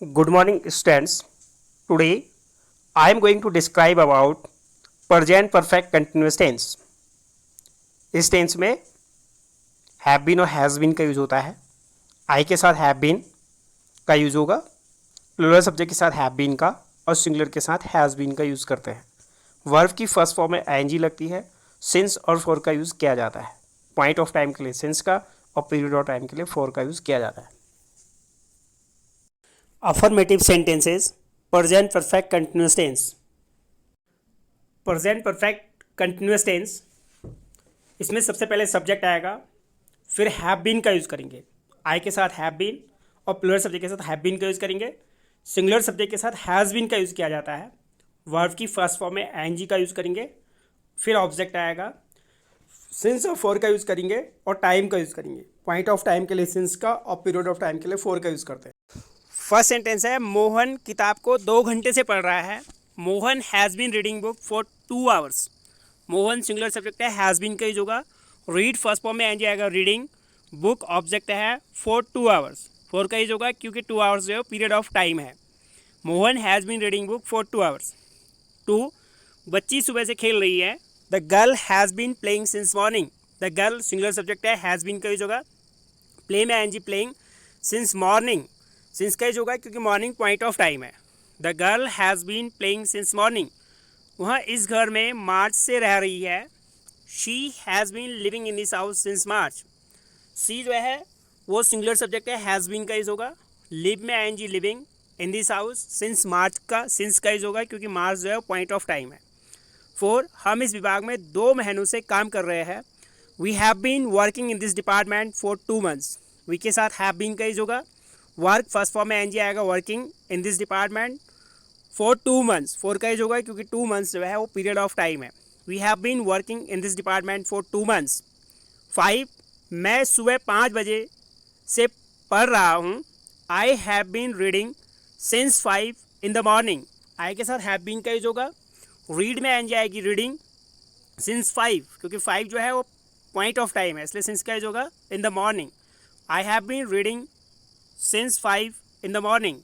Good morning, students. Today, I am going to describe about present perfect continuous tense. इस tense में have been और has been का use होता है. आई के साथ हैव बीन का यूज होगा, प्लूरल सब्जेक्ट के साथ हैव बीन का, और सिंगुलर के साथ हैज़ बीन का यूज करते हैं. वर्ब की फर्स्ट फॉर्म में आईएनजी लगती है. सिंस और फॉर का यूज किया जाता है. पॉइंट ऑफ टाइम के लिए सिंस का और पीरियड ऑफ टाइम के लिए फॉर का यूज किया जाता है. Affirmative sentences present perfect continuous tense. Present perfect continuous tense, इसमें सबसे पहले सब्जेक्ट आएगा, फिर हैव बीन का यूज़ करेंगे. आई के साथ हैव बीन और प्लूरल सब्जेक्ट के साथ हैव बीन का यूज़ करेंगे. सिंगुलर सब्जेक्ट के साथ हैज़ बीन का यूज़ किया जाता है. वर्ब की फर्स्ट फॉर्म में एनजी का यूज़ करेंगे. फिर ऑब्जेक्ट आएगा, सिंस और फॉर का यूज़ करेंगे और टाइम का यूज़ करेंगे. पॉइंट ऑफ टाइम के लिए सिंस का और पीरियड ऑफ टाइम के लिए फॉर का यूज़ करते हैं. फर्स्ट सेंटेंस है, मोहन किताब को 2 घंटे से पढ़ रहा है. Mohan has been reading book for 2 hours. Mohan singular subject है, हैज़ बीन का यूज होगा. रीड फर्स्ट फॉर्म में एन जाएगा रीडिंग. बुक ऑब्जेक्ट है, फॉर 2 आवर्स. फॉर का यूज होगा क्योंकि 2 आवर्स जो है पीरियड ऑफ टाइम है. Mohan has been reading book for 2 hours. 2, बच्ची सुबह से खेल रही है. The girl has been playing since morning. The girl singular subject है, हैज़ बीन का यूज होगा. प्ले में N G playing. Since morning, since का यूज होगा क्योंकि मॉर्निंग पॉइंट ऑफ टाइम है. The girl has been playing since morning. वह इस घर में मार्च से रह रही है. She has been living in this house since March. She जो है वो सिंगुलर सब्जेक्ट है, हैज़ बीन का यूज होगा. लिव में I N G living. In this house since March का सिंस का यूज होगा क्योंकि मार्च जो है पॉइंट ऑफ टाइम है. 4, हम इस विभाग में 2 महीनों से काम कर रहे हैं. We have been working in this department for 2 months. We के साथ हैव बीन का यूज होगा. वर्क फर्स्ट फॉर्म में एन जी आएगा, working in this department for 2 months. 4 का यूज होगा क्योंकि 2 मंथ्स जो है वो पीरियड ऑफ टाइम है. We have been working in this department for 2 months. 5, मैं सुबह 5 बजे से पढ़ रहा हूँ. I have been reading since 5 in the morning. I के साथ हैव बीन का यूज होगा. रीड में एन जी आएगी रीडिंग. सिंस 5 क्योंकि 5 जो है वो पॉइंट ऑफ टाइम है, इसलिए सिंस का यूज होगा. In the morning, I have been reading since 5 in the morning.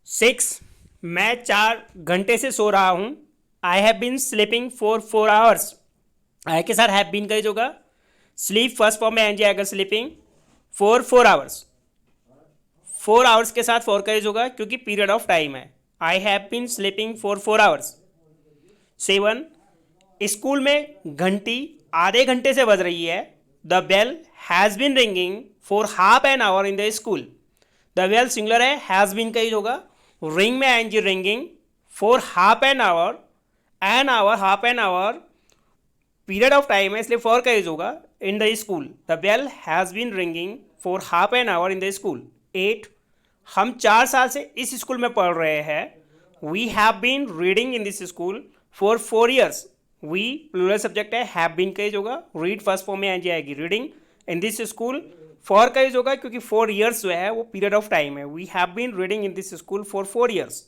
6, मैं 4 घंटे से सो रहा हूँ. I have been sleeping for 4 hours. I के साथ हैव बीन का यूज होगा. स्लीप फर्स्ट फॉर्म में एन जी आएगा, स्लीपिंग फॉर 4 आवर्स. 4 आवर्स के साथ 4 का यूज होगा क्योंकि पीरियड ऑफ टाइम है. I have been sleeping for 4 hours. 7, school में घंटी आधे घंटे से बज रही है. The bell has been ringing for half an hour in the school. The bell singular है, हैज़ बीन का यूज होगा. रिंग में N G ringing for half an hour. An hour, half an hour period of time है, इसलिए for का use होगा. In the school, the bell has been ringing for half an hour in the school. 8, हम 4 साल से इस school में पढ़ रहे हैं. We have been reading in this school for 4 years. We plural subject है, हैव बीन का यूज होगा. रीड फर्स्ट फॉर्म में एन जी आएगी, reading in this school. For का यूज होगा क्योंकि 4 ईयर्स जो है वो पीरियड ऑफ टाइम है. We have been reading in this school for 4 years.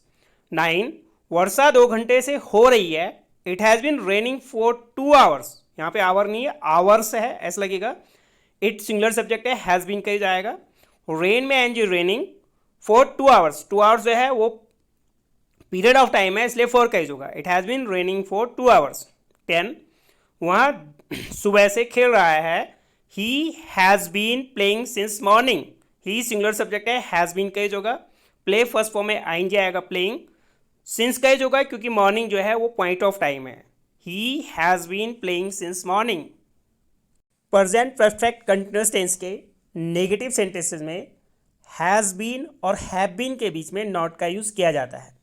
9, वर्षा 2 घंटे से हो रही है. It has been raining for 2 hours. यहाँ पे आवर नहीं है, आवर्स है, ऐसा लगेगा. इट सिंगुलर सब्जेक्ट है, हैज़ बीन का यूज आएगा. रेन में N G raining for 2 hours. 2 hours जो है वो पीरियड ऑफ टाइम है, इसलिए फॉर का यूज होगा. It has been raining for 2 hours. 10, वहाँ सुबह से खेल रहा है. He has been playing since morning. He singular subject है, हैज़ बीन का यूज होगा. प्ले फर्स्ट फॉर्म में आई एन जी आएगा, प्लेइंग. सिंस का यूज होगा क्योंकि मॉर्निंग जो है वो पॉइंट ऑफ टाइम है. He has been playing since morning. Present perfect continuous tense के नेगेटिव सेंटेंसेस में हैज़ बीन और हैव बीन के बीच में नॉट का यूज़ किया जाता है.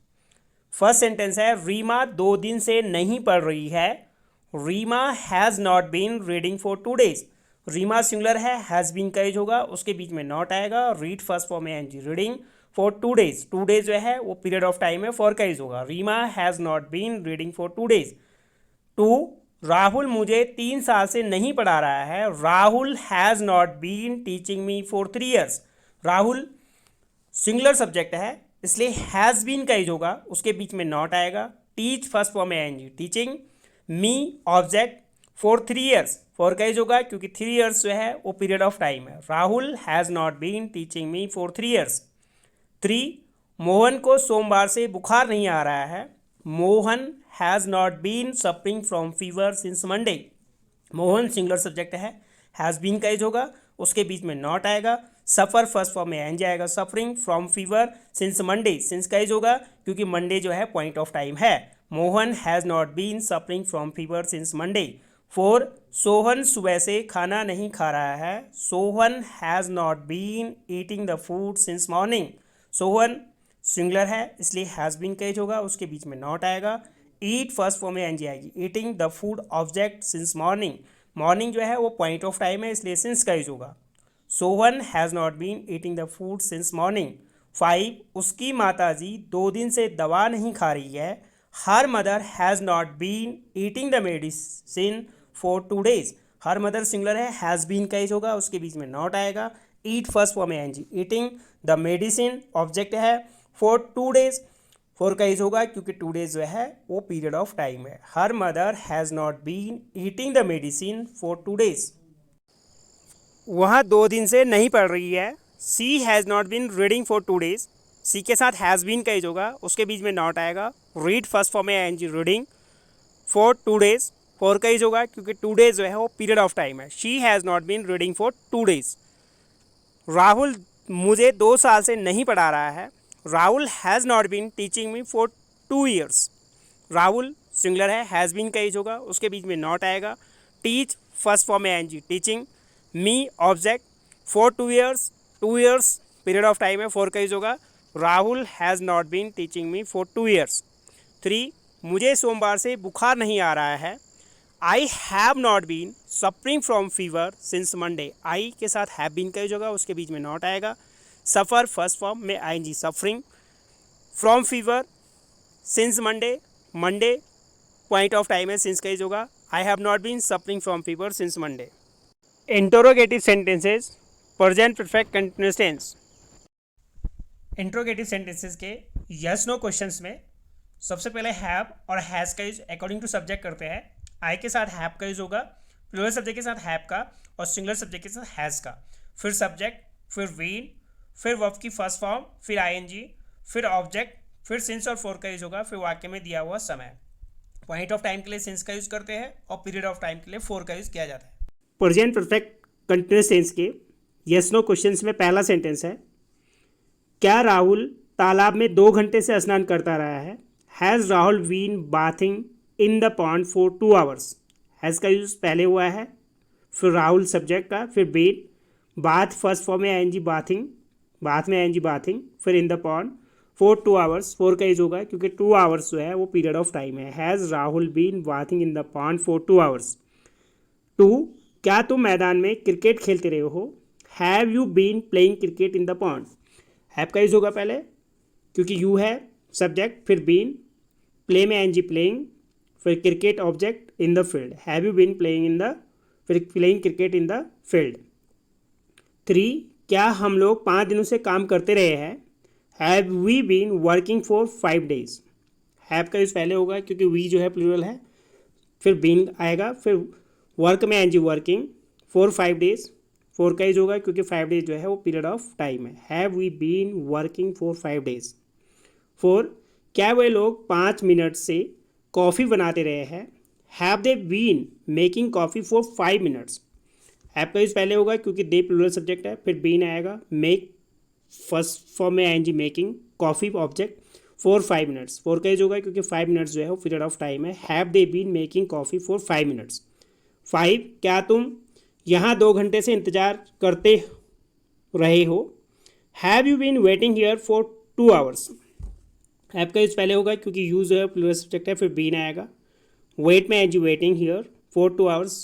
फर्स्ट सेंटेंस है, रीमा 2 दिन से नहीं पढ़ रही है. Rima has not been reading for 2 days. Rima singular है, हैज़ बीन का यूज होगा, उसके बीच में नॉट आएगा. रीड फर्स्ट फॉर्म में N G reading for 2 days. 2 days जो है वो पीरियड ऑफ टाइम है, फॉर का यूज होगा. Rima has not been reading for 2 days. 2, Rahul मुझे 3 साल से नहीं पढ़ा रहा है. Rahul has not been teaching me for 3 years. Rahul singular subject है, इसलिए हैज़ बीन का यूज होगा, उसके बीच में नॉट आएगा. टीच फर्स्ट फॉर्म में N G teaching. Me object for 3 years. For का यूज होगा क्योंकि 3 years जो है वो पीरियड ऑफ टाइम है. Rahul has not been teaching me for 3 years. 3, Mohan को सोमवार से बुखार नहीं आ रहा है। Mohan has not been suffering from fever since Monday. Mohan singular subject है, हैज़ बीन का यूज होगा, उसके बीच में नॉट आएगा। सफ़र फर्स्ट फॉर्म में एन आएगा। Suffering from fever since Monday, since का यूज होगा क्योंकि मंडे जो है पॉइंट ऑफ टाइम है। Mohan has not been suffering from fever since Monday. 4, Sohan सुबह से खाना नहीं खा रहा है। Sohan has not been eating the food since morning. Sohan singular है इसलिए हैज़ बीन का यूज होगा, उसके बीच में नॉट आएगा। ईट फर्स्ट फॉर्म में एनजी आएगी। Eating the food object since morning, morning जो है वो पॉइंट ऑफ टाइम है इसलिए सिंस का यूज होगा। Sohan has not been eating the food since morning. 5, उसकी माताजी 2 दिन से दवा नहीं खा रही है। Her mother has not been eating the medicine for 2 days। Her mother singular है, हैज़ बीन का यूज होगा, उसके बीच में नॉट आएगा। ईट फर्स्ट फॉर्म में NG. Eating the medicine object है फॉर 2 days, 4 का यूज होगा क्योंकि 2 days जो है वो पीरियड ऑफ टाइम है। Her mother has not been eating the medicine for 2 days। वहाँ 2 दिन से नहीं पढ़ रही है। She has not been reading for 2 days। She के साथ हैज़ बीन का यूज होगा, उसके बीच में नॉट आएगा। रीड फर्स्ट फॉर्म में एनजी। रीडिंग फॉर 2 days, 4 का यूज होगा क्योंकि 2 days जो है वो पीरियड ऑफ टाइम है। She has not been reading for 2 days। Rahul मुझे 2 साल से नहीं पढ़ा रहा है। Rahul has not been teaching me for 2 years। Rahul singular है, हैज़ बीन का यूज होगा, उसके बीच में नॉट आएगा। टीच फर्स्ट फॉर्म में NG. Teaching me object for 2 years, 2 years period of time है, 4 का यूज होगा। Rahul has not been teaching me for 2 years। 3, मुझे सोमवार से बुखार नहीं आ रहा है। I have not been suffering from fever since Monday. I के साथ हैव बीन का यूज होगा, उसके बीच में नॉट आएगा। सफ़र फर्स्ट फॉर्म में ING. Suffering from fever since Monday, Monday point of time है, सिंस का यूज होगा। I have not been suffering from fever since Monday. Interrogative sentences, present perfect continuous tense. Interrogative sentences के yes no questions में सबसे पहले have और has का use according to subject करते हैं। आई के साथ हैव का यूज होगा, प्लूरल सब्जेक्ट के साथ हैव का और सिंगुलर सब्जेक्ट के साथ हैज़ का। फिर सब्जेक्ट, फिर वीन, फिर वर्ब की फर्स्ट फॉर्म, फिर आईएनजी, फिर ऑब्जेक्ट, फिर सिंस और फॉर का यूज होगा, फिर वाक्य में दिया हुआ समय। पॉइंट ऑफ टाइम के लिए सिंस का यूज करते हैं और पीरियड ऑफ टाइम के लिए फॉर का यूज किया जाता है। प्रेजेंट परफेक्ट कंटिन्यूअस टेंस के यस नो क्वेश्चंस में पहला सेंटेंस है, क्या राहुल तालाब में 2 घंटे से स्नान करता रहा है। Has Rahul been bathing in the pond for 2 hours। Has का यूज पहले हुआ है, फिर राहुल सब्जेक्ट का, फिर बीन, बाथ फर्स्ट फॉर्म में आईएनजी। बाथिंग, बाथ में आईएनजी बाथिंग, फिर in the pond for 2 hours। 4 का यूज होगा क्योंकि 2 hours जो है वो पीरियड ऑफ टाइम है। Has Rahul been bathing in the pond for 2 hours। 2, क्या तुम मैदान में क्रिकेट खेलते रहे हो। Have you been playing cricket in the pond. Have का यूज होगा पहले क्योंकि यू है सब्जेक्ट, फिर बीन, प्ले में एनजी प्लेइंग, फिर cricket object in the field. Have you been playing in the, फिर playing cricket in the field. 3, क्या हम लोग 5 दिनों से काम करते रहे हैं। Have we been working for 5 days। Have का यूज पहले होगा क्योंकि वी जो है प्लूरल है, फिर बीन आएगा, फिर वर्क में एनजी वर्किंग फॉर 5 days। 4 का यूज होगा क्योंकि 5 days जो है वो पीरियड ऑफ टाइम है। Have we been working for 5 days। 4, क्या वे लोग 5 मिनट से कॉफ़ी बनाते रहे हैं। Have they been making coffee for 5 minutes। Have का यूज पहले होगा क्योंकि दे प्लूरल सब्जेक्ट है, फिर बीन आएगा, मेक फर्स्ट फॉर्म में I N G making, coffee object, for 5 minutes। 4 का यूज होगा क्योंकि 5 minutes जो है वो पीरियड ऑफ टाइम है। Have they been making coffee for 5 minutes। 5, क्या तुम यहाँ 2 घंटे से इंतज़ार करते रहे हो। Have you been waiting here for 2 hours। Have का यूज पहले होगा क्योंकि यूज है प्लूरल सब्जेक्ट है, फिर बीन आएगा, वेट में एज वेटिंग हियर फॉर 2 hours।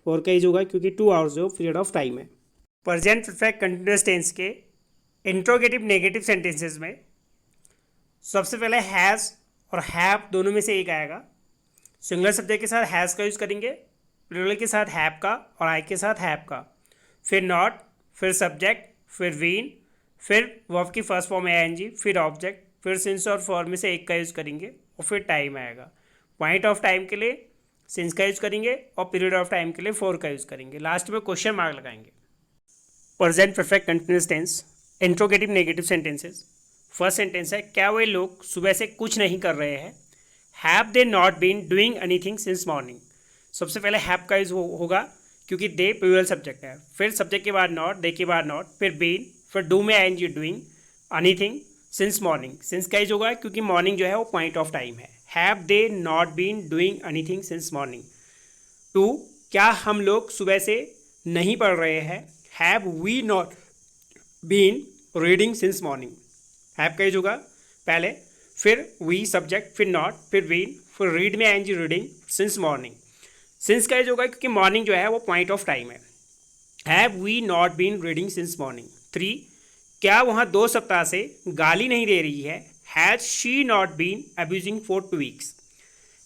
4 का यूज होगा क्योंकि 2 hours जो पीरियड ऑफ टाइम है। प्रेजेंट परफेक्ट कंटिन्यूअस टेंस के इंट्रोगेटिव नेगेटिव सेंटेंसेस में सबसे पहले हैज़ और हैव दोनों में से एक आएगा। सिंगुलर सब्जेक्ट के साथ हैज़ का यूज करेंगे, प्लूरल के साथ हैव का और आई के साथ हैव का, फिर नॉट, फिर सब्जेक्ट, फिर वीन, फिर वर्ब की फर्स्ट फॉर्म में आईएनजी, फिर ऑब्जेक्ट, फिर सिंस और फॉर में से एक का यूज़ करेंगे और फिर टाइम आएगा। पॉइंट ऑफ टाइम के लिए सिंस का यूज़ करेंगे और पीरियड ऑफ टाइम के लिए फॉर का यूज़ करेंगे। लास्ट में क्वेश्चन मार्क लगाएंगे। Present perfect continuous tense interrogative negative sentences. First sentence है, क्या वे लोग सुबह से कुछ नहीं कर रहे हैं? Have they not been doing anything since morning. सबसे पहले हैव का यूज होगा क्योंकि दे प्लूरल सब्जेक्ट है, फिर सब्जेक्ट के बाद नॉट, दे के बाद नॉट, फिर बीन, फिर डू में I N G doing anything since morning. Since का यूज होगा क्योंकि मॉर्निंग जो है वो पॉइंट ऑफ टाइम है। Have they not been doing anything since morning. Two, क्या हम लोग सुबह से नहीं पढ़ रहे हैं? Have we not been reading since morning. Have का यूज होगा पहले, फिर वी सब्जेक्ट, फिर नॉट, फिर बीन, फिर रीड में आएंगी रीडिंग सिंस मॉर्निंग। सिंस का यूज होगा क्योंकि मॉर्निंग जो है वो पॉइंट ऑफ टाइम है। Have we not been reading since morning. Three, क्या वहाँ 2 सप्ताह से गाली नहीं दे रही है? Has she not been abusing for 2 weeks.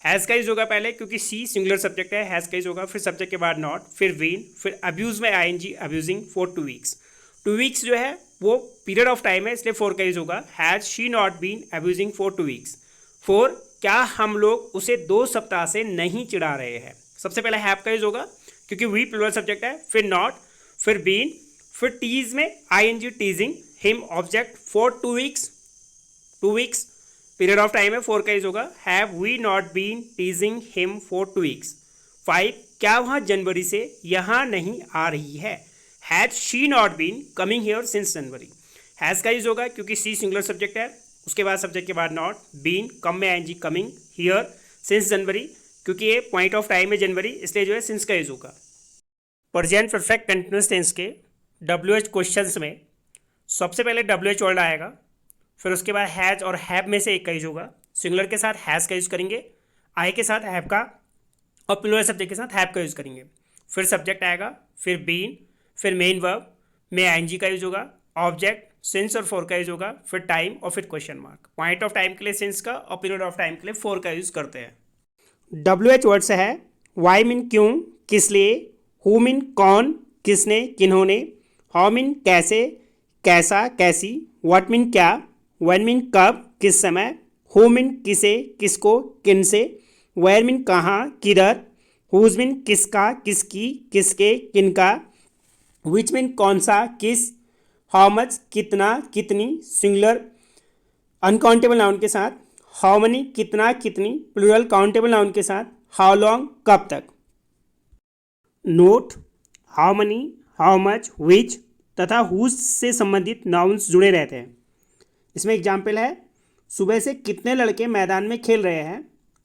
Has का यूज होगा पहले क्योंकि सी सिंगुलर सब्जेक्ट है, हैज़ का यूज होगा, फिर सब्जेक्ट के बाद नॉट, फिर बीन, फिर अब्यूज में I N G abusing for 2 weeks. 2 weeks जो है वो पीरियड ऑफ टाइम है, इसलिए 4 का यूज होगा। Has she not been abusing for 2 weeks. 4, क्या हम लोग उसे 2 सप्ताह से नहीं चिढ़ा रहे हैं? सबसे पहले हैव का यूज होगा क्योंकि वी प्लूरल सब्जेक्ट है, फिर नॉट, फिर बीन, फिर टीज में I N G teasing him object for 2 weeks. 2 weeks period of time है, 4 का यूज होगा। Have we not been teasing him for 2 weeks. 5, क्या वहाँ जनवरी से यहाँ नहीं आ रही है? Has she not been coming here since January. Has का यूज होगा क्योंकि सी सिंगुलर सब्जेक्ट है, उसके बाद सब्जेक्ट के बाद नॉट, बीन, कम में आएंगी कमिंग, हियर सिंस जनवरी क्योंकि ये पॉइंट ऑफ टाइम है जनवरी, इसलिए जो है सिंस का यूज होगा। प्रेजेंट परफेक्ट कंटिन्यूअस टेंस के WH क्वेश्चंस में सबसे पहले WH वर्ड आएगा, फिर उसके बाद हैज और हैव में से एक का यूज होगा। सिंगुलर के साथ हैज़ का यूज करेंगे, आई के साथ हैव का, और प्लूरल सब्जेक्ट के साथ हैव का यूज करेंगे। फिर सब्जेक्ट आएगा, फिर बीन, फिर मेन वर्ब में आईएनजी का यूज होगा, ऑब्जेक्ट, सिंस और फॉर का यूज होगा, फिर टाइम और फिर question mark. Point of time के लिए सिंस का और पीरियड ऑफ टाइम के लिए फॉर का यूज करते हैं। WH वर्ड से है वाई मीन क्यों, किस लिए, हु मीन कौन, किसने, किन्होंने, हाउ मीन कैसे, कैसा, कैसी, व्हाट मीन क्या, व्हेन मीन कब, किस समय, हु मीन किसे, किसको, किनसे, वेयर मीन कहाँ, किधर, हुज मीन किसका, किसकी, किसके, किनका, विच मीन कौन सा, किस, हाउ मच कितना, कितनी, सिंगुलर अनकाउंटेबल नाउन के साथ, हाउ मनी कितना, कितनी, प्लूरल काउंटेबल नाउन के साथ, हाउ लॉन्ग कब तक। Note, how many, how much, which तथा हुज से संबंधित नाउन्स जुड़े रहते हैं। इसमें एग्जाम्पल है, सुबह से कितने लड़के मैदान में खेल रहे हैं?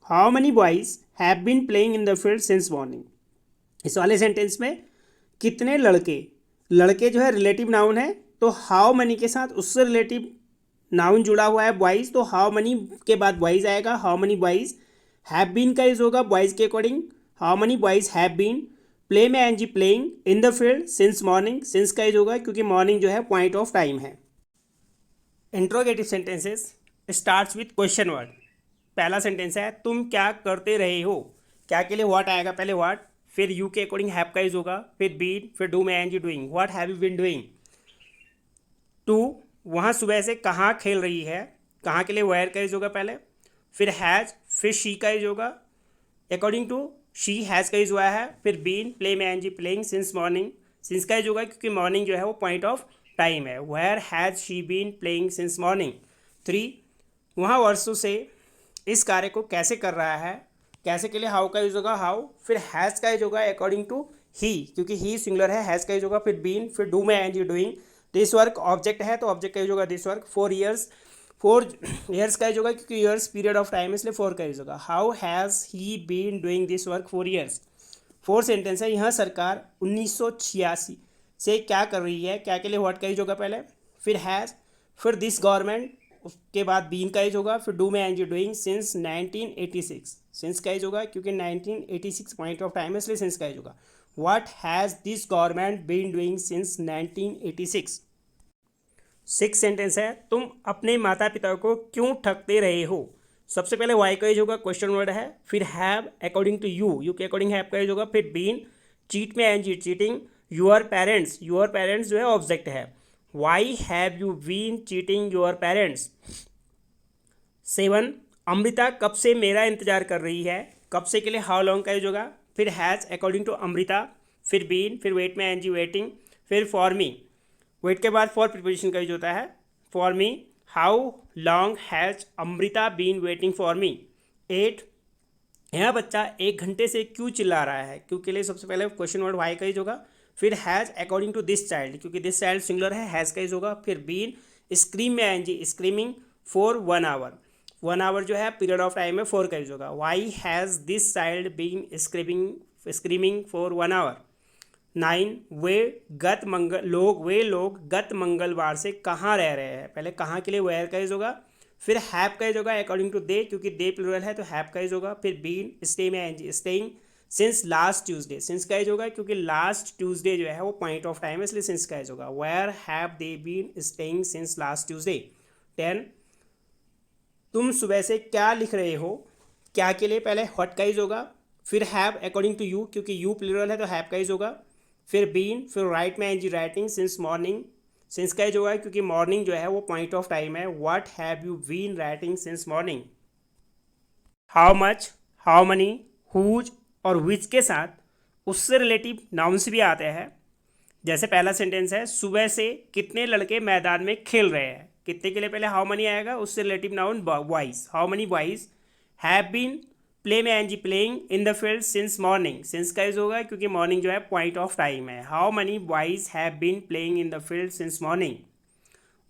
How many boys have been playing in the field since morning. इस वाले सेंटेंस में कितने लड़के, लड़के जो है रिलेटिव नाउन है, तो हाउ मनी के साथ उससे रिलेटिव नाउन जुड़ा हुआ है बॉयज़, तो हाउ मनी के बाद बॉयज़ आएगा। How many boys, have been का यूज होगा बॉयज़ के according, how many boys have been, play में NG playing, in the field since morning, since का यूज होगा क्योंकि मॉर्निंग जो है पॉइंट ऑफ टाइम है। Interrogative sentences starts with question word. पहला सेंटेंस है, तुम क्या करते रहे हो? क्या के लिए व्हाट आएगा, पहले व्हाट, फिर यू के अकॉर्डिंग हैव का यूज होगा, फिर बीन, फिर डू में एनजी doing, what have you been doing. Two, वहाँ सुबह से कहाँ खेल रही है? कहाँ के लिए वेयर का यूज होगा पहले, फिर हैज़, फिर शी का यूज होगा, अकॉर्डिंग टू शी हैज़ का यूज हुआ है, फिर बीन, प्ले में NG playing since morning, since का यूज होगा क्योंकि मॉर्निंग जो है वो पॉइंट ऑफ टाइम है। Where has she been playing since morning. 3, वहाँ वर्षों से इस कार्य को कैसे कर रहा है? कैसे के लिए हाउ का यूज होगा हाउ, फिर हैज़ का यूज होगा अकॉर्डिंग टू ही क्योंकि ही सिंगुलर है, हैज़ का यूज होगा, फिर बीन, फिर डू में एनजी डूइंग। दिस वर्क ऑब्जेक्ट है तो ऑब्जेक्ट का यूज होगा दिस वर्क। 4 ईयर्स का यूज होगा क्योंकि ईयर्स पीरियड ऑफ टाइम है इसलिए 4 का यूज होगा। How has he been doing this work 4 years. 4 sentence है, यह सरकार 1986 से क्या कर रही है? क्या के लिए व्हाट का यूज होगा पहले, फिर हैज़, फिर दिस गवर्नमेंट, उसके बाद बीन का यूज होगा, फिर डू में एनजी डूइंग सिंस 1986, सिंस का यूज होगा क्योंकि 1986 पॉइंट ऑफ टाइम है इसलिए सिंस का यूज होगा। What has this government been doing since 1986? 6 sentence है, तुम अपने माता पिता को क्यों ठगते रहे हो? सबसे पहले वाई का यूज होगा, क्वेश्चन वर्ड है, फिर हैव अकॉर्डिंग टू यू के अकॉर्डिंग हैव का यूज होगा, फिर बीन, चीट में एनजी चीटिंग, योर पेरेंट्स जो है ऑब्जेक्ट है। Why have you been cheating your parents. 7, Amrita कब से मेरा इंतजार कर रही है? कब से के लिए हाउ लॉन्ग का यूज होगा, फिर हैज़ अकॉर्डिंग टू अमृता, फिर बीन, फिर वेट में एनजी वेटिंग, फिर फॉर मी, वेट के बाद फॉर प्रीपोजिशन का यूज होता है, for me how long has Amrita been waiting for me. 8, यह बच्चा 1 घंटे से क्यों चिल्ला रहा है। क्यों के लिए सबसे पहले क्वेश्चन वर्ड वाई का यूज होगा, फिर has according to this child, क्योंकि दिस चाइल्ड सिंगुलर है, हैज़ का यूज होगा, फिर बीन स्क्रीम में आएंगे स्क्रीमिंग फॉर 1 आवर, 1 आवर जो है पीरियड ऑफ टाइम में 4 का यूज होगा। Why has this child been screaming for 1 hour. 9, वे लोग गत मंगलवार से कहाँ रह रहे हैं। पहले कहाँ के लिए वेयर का यूज होगा, फिर हैव का यूज होगा अकॉर्डिंग टू दे, क्योंकि दे प्लूरल है तो हैव का यूज होगा, फिर बीन स्टे में आएंगे staying since last Tuesday, since का यूज होगा क्योंकि लास्ट ट्यूसडे जो है वो पॉइंट ऑफ टाइम है इसलिए सिंस का यूज होगा। Where have they been staying since last Tuesday. 10, तुम सुबह से क्या लिख रहे हो। क्या के लिए पहले व्हाट का यूज होगा, फिर हैव अकॉर्डिंग टू यू, क्योंकि यू प्लूरल है तो हैव का यूज होगा, फिर बीन, फिर राइट में आएंगी राइटिंग सिंस मॉर्निंग, सिंस का यूज होगा क्योंकि मॉर्निंग जो है वो पॉइंट ऑफ टाइम है। What have you been writing since morning. How much, how many, whose और विच के साथ उससे रिलेटिव नाउन्स भी आते हैं। जैसे पहला सेंटेंस है, सुबह से कितने लड़के मैदान में खेल रहे हैं। कितने के लिए पहले हाउ मनी आएगा, उससे relative noun boys, how many boys have been, play में NG playing in the field since morning, since का यूज होगा क्योंकि मॉर्निंग जो है पॉइंट ऑफ टाइम है। How many boys have been playing in the field since morning.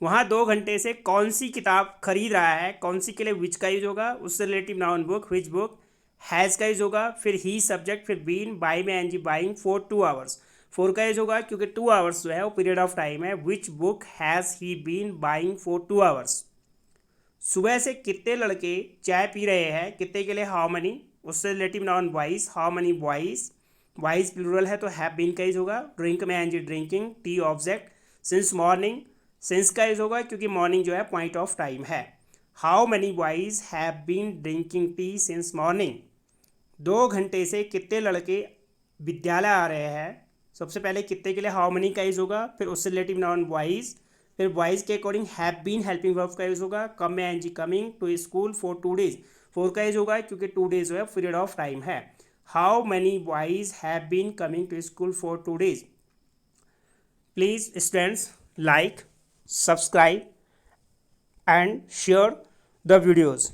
वहाँ 2 घंटे से कौन सी किताब खरीद रहा है। कौन सी के लिए विच का यूज होगा, उससे relative noun book, which book, has का यूज होगा, फिर ही सब्जेक्ट, फिर बीन, बाई में एनजी बाइंग फॉर 2 आवर्स, 4 का यूज होगा क्योंकि 2 आवर्स जो है वो पीरियड ऑफ टाइम है। Which book has he been buying for 2 hours. सुबह से कितने लड़के चाय पी रहे हैं। कितने के लिए हाउ मनी, उससे relative noun boys, how many boys, boys plural है तो हैव बीन का यूज होगा। ड्रिंक में एनजी drinking, tea object, since morning, since का यूज होगा क्योंकि मॉर्निंग जो है पॉइंट ऑफ टाइम है। How many boys have been drinking tea since morning. 2 घंटे से कितने लड़के विद्यालय आ रहे हैं। सबसे पहले कितने के लिए हाउ मनी का यूज होगा, फिर उससे रिलेटिव नाउन बॉयज, फिर बॉयज के according have been helping verb का यूज होगा। कम में एनजी coming, to school for 2 days, 4 का यूज होगा क्योंकि 2 डेज जो है पीरियड ऑफ टाइम है। How many boys have been coming to school for 2 days. Please students like, subscribe and share the videos.